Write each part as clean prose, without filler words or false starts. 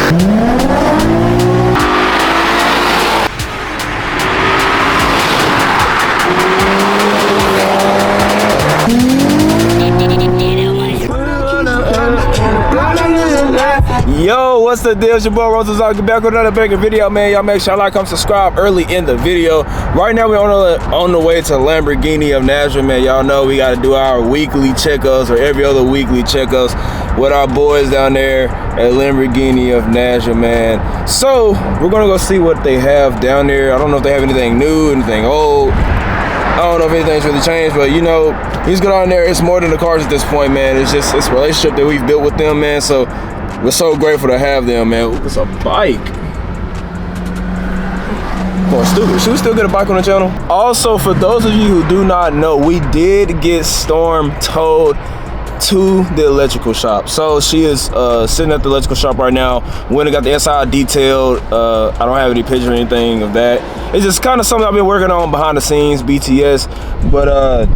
Yo, what's the deal? It's your boy Roses. I'll get back with another bigger video, man. Y'all make sure y'all like, comment, subscribe early in the video. Right now, we're on the way to Lamborghini of Nashville, man. Y'all know we got to do our weekly checkups or every other weekly checkups with our boys down there at Lamborghini of Nashville, man. So, we're going to go see what they have down there. I don't know if they have anything new, anything old. I don't know if anything's really changed, but you know, he's good on there. It's more than the cars at this point, man. It's just a relationship that we've built with them, man. So we're so grateful to have them, man. Ooh, it's a bike. Going stupid. Should we still get a bike on the channel? Also, for those of you who do not know, we did get Storm towed to the electrical shop. So she is sitting at the electrical shop right now. Went and got the inside detailed. I don't have any picture or anything of that. It's just kind of something I've been working on behind the scenes, BTS. But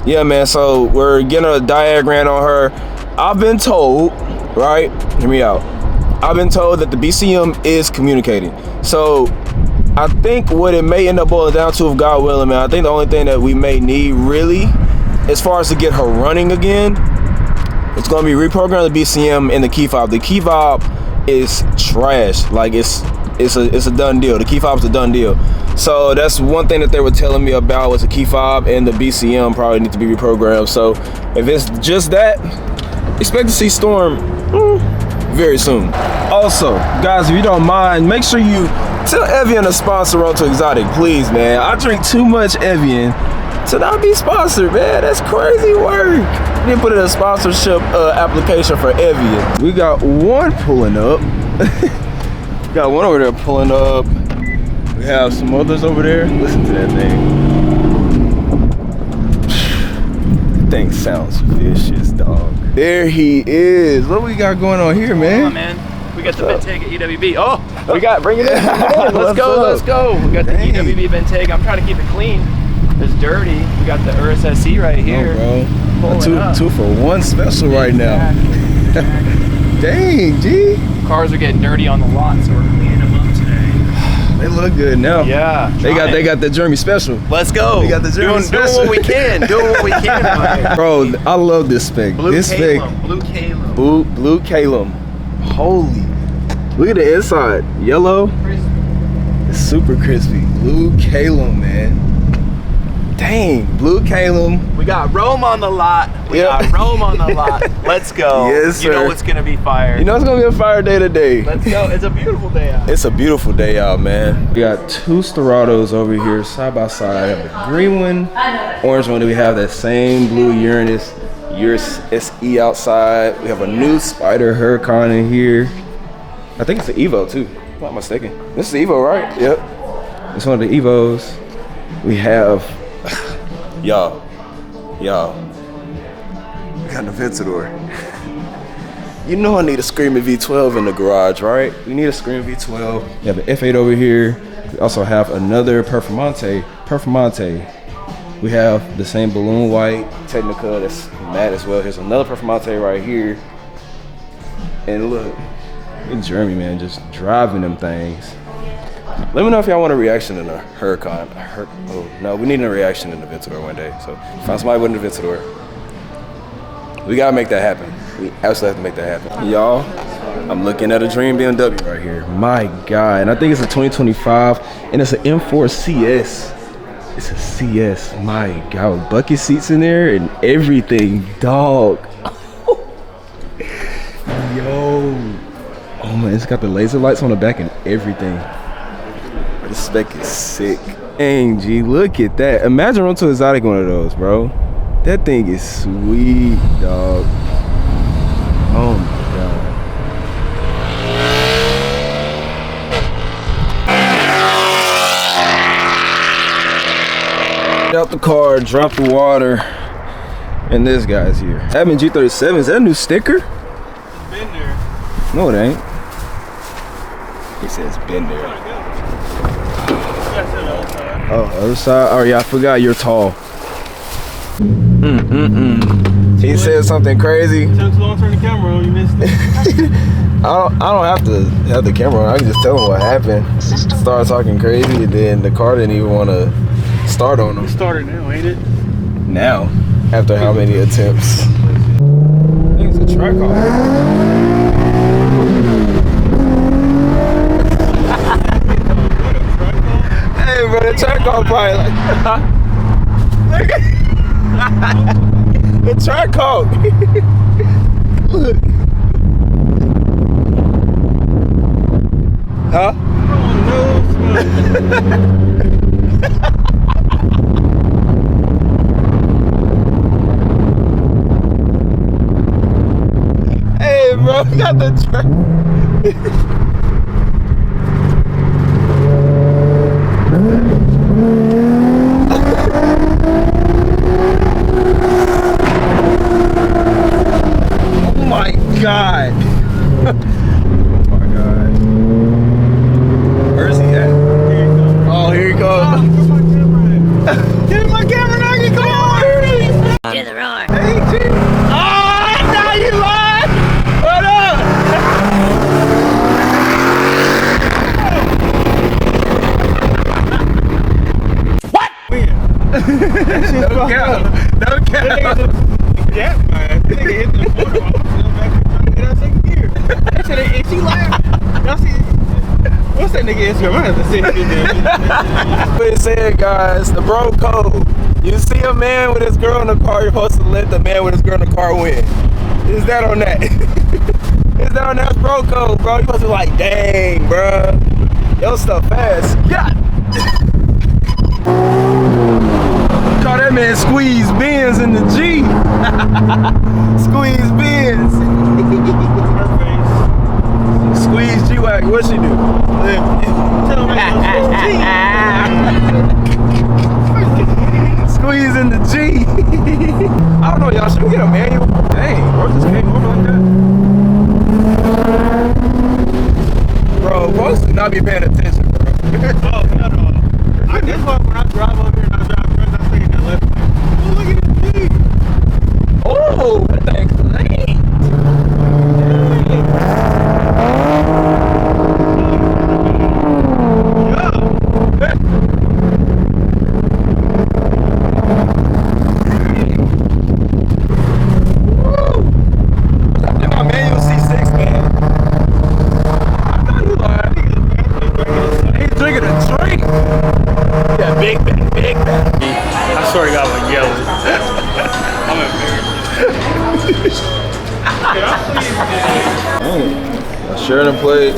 yeah, man, so we're getting a diagram on her. I've been told, right, hear me out, I've been told that the BCM is communicating. So I think what it may end up boiling down to, if God willing, man, I think the only thing that we may need really, as far as to get her running again, it's gonna be reprogram the BCM and the key fob. The key fob is trash. Like it's a done deal. The key fob's a done deal. So that's one thing that they were telling me about, was the key fob and the BCM probably need to be reprogrammed. So if it's just that, expect to see Storm very soon. Also, guys, if you don't mind, make sure you tell Evian to sponsor Road to Exotic, please, man. I drink too much Evian to not be sponsored, man. That's crazy work. We didn't put in a sponsorship application for Evian. We got one pulling up. We got one over there pulling up. We have some others over there. Listen to that thing. That thing sounds vicious, dog. There he is. What we got going on here, man? Come on, man. We got the Bentayga EWB. Oh, we got, bring it in. Let's go, let's go. We got the EWB Bentayga. I'm trying to keep it clean. It's dirty. We got the URSSC right here. Oh, bro. Two for one special right now. Dang, G. Cars are getting dirty on the lot, so we're cleaning them up today. They look good now. Yeah. They got the Jeremy special. Let's go. We got the Jeremy special. Doing what we can. Doing what we can. Bro, I love this spec. Blue this Calum. spec. Blue Calum. Blue Calum. Holy. Look at the inside. Yellow. Crispy. It's super crispy. Blue Calum, man. Dang, Blue Calum. We got Rome on the lot. We got Rome on the lot. Let's go. Yes, sir. You know it's gonna be fire. You know it's gonna be a fire day today. Let's go. It's a beautiful day out. It's a beautiful day out, man. We got two Storados over here side by side. We have the green one, orange one. We have that same blue Uranus SE outside. We have a new Spider Huracan in here. I think it's an Evo too, if I'm not mistaken. This is the Evo, right? Yep. It's one of the Evos. We have, y'all, we got an Aventador. You know I need a Screaming V12 in the garage, right? We need a Screaming V12. We have an F8 over here. We also have another Performante. We have the same balloon white Technica that's matte as well. Here's another Performante right here. And look, Jeremy, man, just driving them things. Let me know if y'all want a reaction in a Huracan. Oh, no, we need a reaction in the Aventador one day. So find somebody with an Aventador. We gotta make that happen. We absolutely have to make that happen. Y'all, I'm looking at a dream BMW right here. My God, and I think it's a 2025, and it's an M4 CS. It's a CS, my God, with bucket seats in there and everything, dog. Yo. Oh man, it's got the laser lights on the back and everything. This spec is sick. Dang, G, look at that. Imagine Road to Exotic one of those, bro. That thing is sweet, dog. Oh my God. Get out the car, drop the water, and this guy's here. Having G37, is that a new sticker? It's been there. No, it ain't. He says been there. Oh, other side? Oh yeah, I forgot you're tall. He He said something crazy. Turn the camera on, you missed it. I don't have to have the camera on. I can just tell him what happened. Start talking crazy, and then the car didn't even want to start on him. It started now, ain't it? Now, after how many attempts? I think it's a track car. Hey, bro, the track car probably like. The track car. Look. Huh? Hey, bro, we got the track. Oh my God. Oh my God. Where is he at? Here he goes. Oh, here he goes. Get my camera, Nugget. Come on. To the roar. Hey, G. Oh, now you lied. What up? What? No cap. No cap. Yeah, man. That nigga hit the motor off. Back trying to get out second gear. They said, and she laughed. Y'all see, what's that nigga Instagram? I have to say it there. What it said, guys, the bro code. You see a man with his girl in the car, you're supposed to let the man with his girl in the car win. Is that on that? Is that on that bro code, bro? You supposed to be like, dang, bro. Yo stuff fast. Yeah. Call that man Squeeze Benz in the G. Squeeze Benz. Squeeze G-Wag. What she do? Tell me, Squeeze in the G. I don't know, y'all. Should we get a manual? Dang, bro, just came over like that. Bro, folks do not be paying attention, bro. Oh, no. That's why when I drive over here and I drive first, I stay in that left lane. Oh, look at this thing. Oh, what the heck? I swear to God, I'm yelling. I'm embarrassed. Sharing a plate.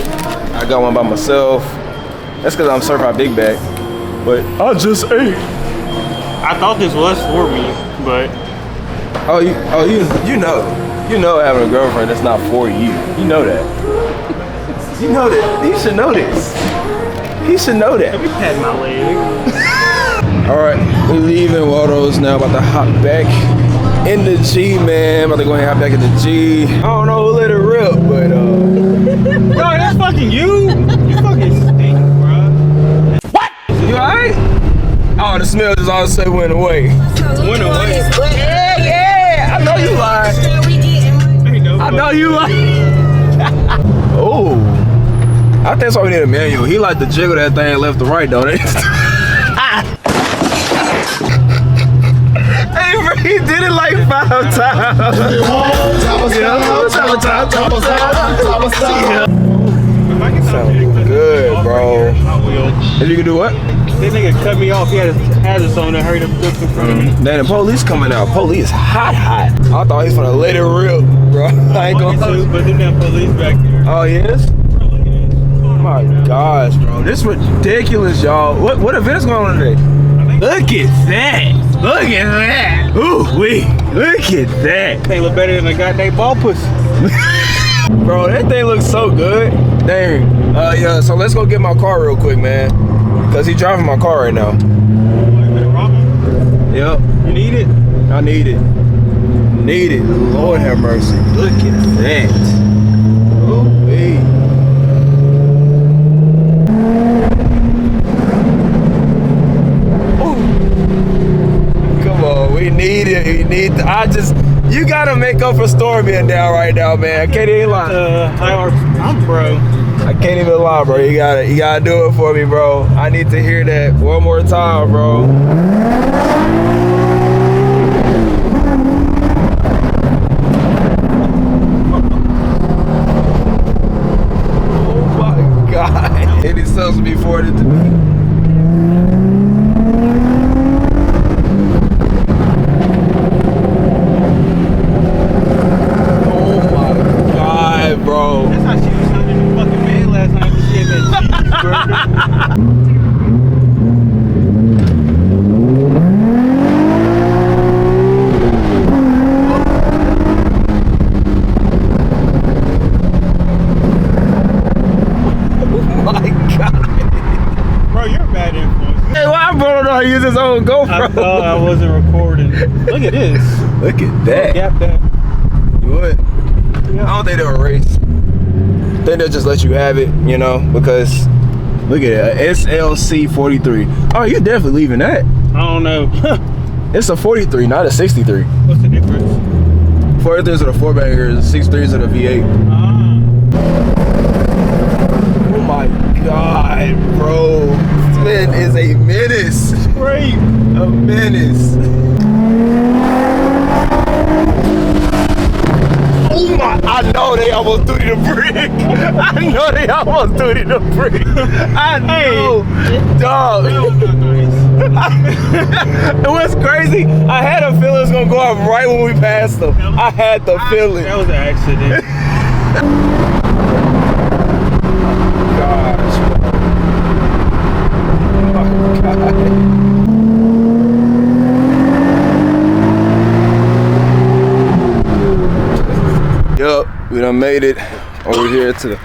I got one by myself. That's because I'm certified big bag. But I just ate. I thought this was for me, but you know having a girlfriend that's not for you. You know that. You know that. You should know this. He should know that. let me pat my leg. All right, we're leaving Waldo's now. About to hop back in the G, man. About to go ahead and hop back in the G. I don't know who let it rip, but Bro, that's fucking you. You fucking stink, bro. What? You alright? Oh, the smell just all of a sudden went away. Went away. Yeah. I know you lied. I know you lied. Oh. I think that's why we need a manual. He like to jiggle that thing left to right, don't it? Hey, bro, he did it like 5 times. Sounds good, bro. If you can do what? This nigga cut me off. He had his hazards on and hurried up in front of me. Then the police coming out. Police hot. I thought he was gonna let it rip, bro. I ain't gonna. But then that police back there. Oh, yes? My gosh, bro. This is ridiculous, y'all. What event is going on today? Look at that. Look at that. Ooh, wee. Look at that. They look better than a goddamn ball pussy. Bro, that thing looks so good. Dang. Yeah, so let's go get my car real quick, man. Cause he's driving my car right now. Yep. You need it? I need it. Need it. Lord have mercy. Look at that. Oh, hey. Oh. Come on, we need it. We need. You gotta make up for Storm being down right now, man. I can't even lie. I'm bro. I can't even lie, bro. You gotta do it for me, bro. I need to hear that one more time, bro. Oh my God. And it sucks to be forwarded to me. Bro. That's how she was sounding in the fucking bed last night when she had that cheeseburger. Oh my God. Bro, you're a bad influence. Hey, why bro don't know how to use his own GoPro? I thought I wasn't recording. Look at this. Look at that. Gap that. You would? Yeah. I don't think they'll erase. I think they'll just let you have it, you know, because look at it, SLC 43. Oh, you're definitely leaving that. I don't know. It's a 43, not a 63. What's the difference? 43s are the 4-bangers, 63s are the V8. Oh my God, bro. This man is a menace. Great. A menace. Oh my, I know they almost threw you the brick. I know they almost threw you the brick. I know. Dog. It was crazy. I had a feeling it was gonna go off right when we passed them. I had the feeling. That was an accident. Gosh. Oh my God. Yup, we done made it over here to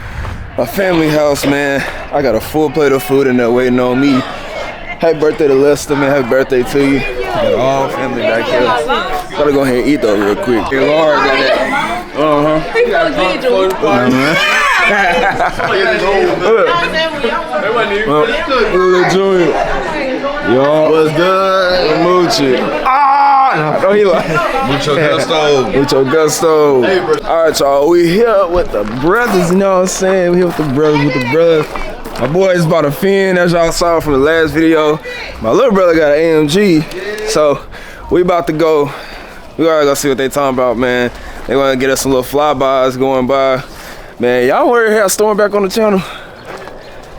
my family house, man. I got a full plate of food in there waiting on me. Happy birthday to Lester, man. Happy birthday to you. Got all family back here. Gotta go ahead and eat though real quick. Hey, Laura got that. Junior. Yo, what's good? Moochie. Oh, he like Mucho gusto. Mucho gusto. All right, y'all. We here with the brothers. You know what I'm saying? We here with the brothers. My boy's bought a fin, as y'all saw from the last video. My little brother got an AMG. So we about to go. We gotta go see what they talking about, man. They wanna get us some little flybys going by. Man, y'all want to hear Storm back on the channel?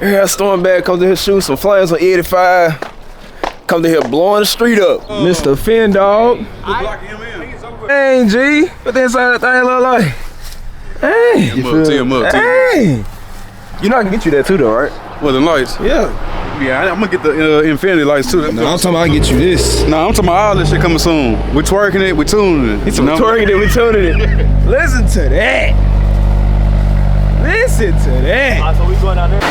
Hear Storm back, come to here shoot some flames on E85. Come to here blowing the street up. Mr. Fin Dog. Hey, G. What the inside of that thing look like? Hey. Tee him up. Hey. You know I can get you that too though, right? What, the lights? Yeah. Yeah, I'm gonna get the Infiniti lights too. No, I'm talking about I can get you this. No, I'm talking about all this shit coming soon. We twerking it, we tuning it. He's twerking it, we tuning it. Listen to that. Listen to that. So we going out there?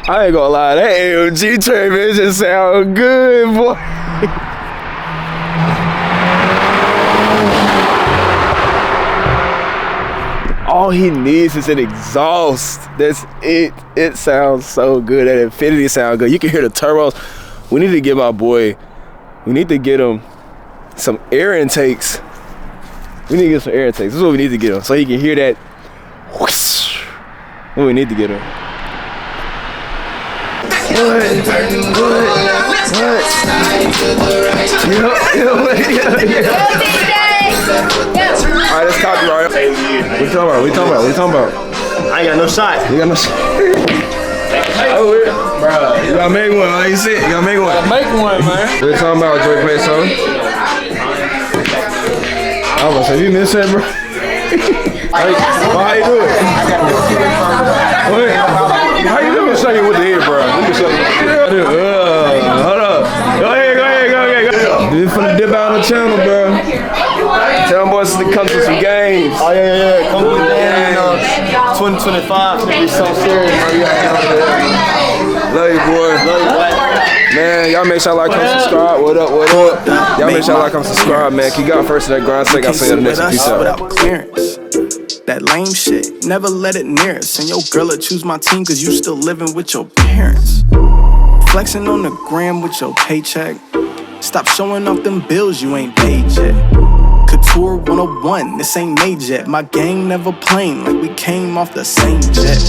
I ain't gonna lie, that AMG transmission sound good, boy. All he needs is an exhaust. That's it. It sounds so good. That Infiniti sound good. You can hear the turbos. We need to get my boy, we need to get him some air intakes. We need to get some air intakes. This is what we need to get him. So he can hear that whoosh. What we need to get him. What? Alright, that's copyright. What you talking about? I ain't got no shot. You got no shot. Oh, bro, you gotta make one. I ain't see it. You gotta make one. Make one, man. What you talking about, Joy Play Song? I was gonna say, you miss that, bro? How you do it? How you doing? Show you with the head, bro. We can show you. Hold up. Go ahead. This is for the dip out on the channel, bro. Tell them boys to come to some games. Oh yeah. Come with that. 2025. It's gonna be so serious, bro. Love you, boy. Love you, boy. Man, y'all make sure y'all like, comment, subscribe. What up? Y'all make sure y'all like, comment, subscribe, man. Keep going first in that grind. Take out, say the next piece out. Without clearance. That lame shit, never let it near us. And your girl will choose my team cause you still living with your parents. Flexing on the gram with your paycheck. Stop showing off them bills you ain't paid yet. Couture 101, this ain't made yet. My gang never plain like we came off the same jet.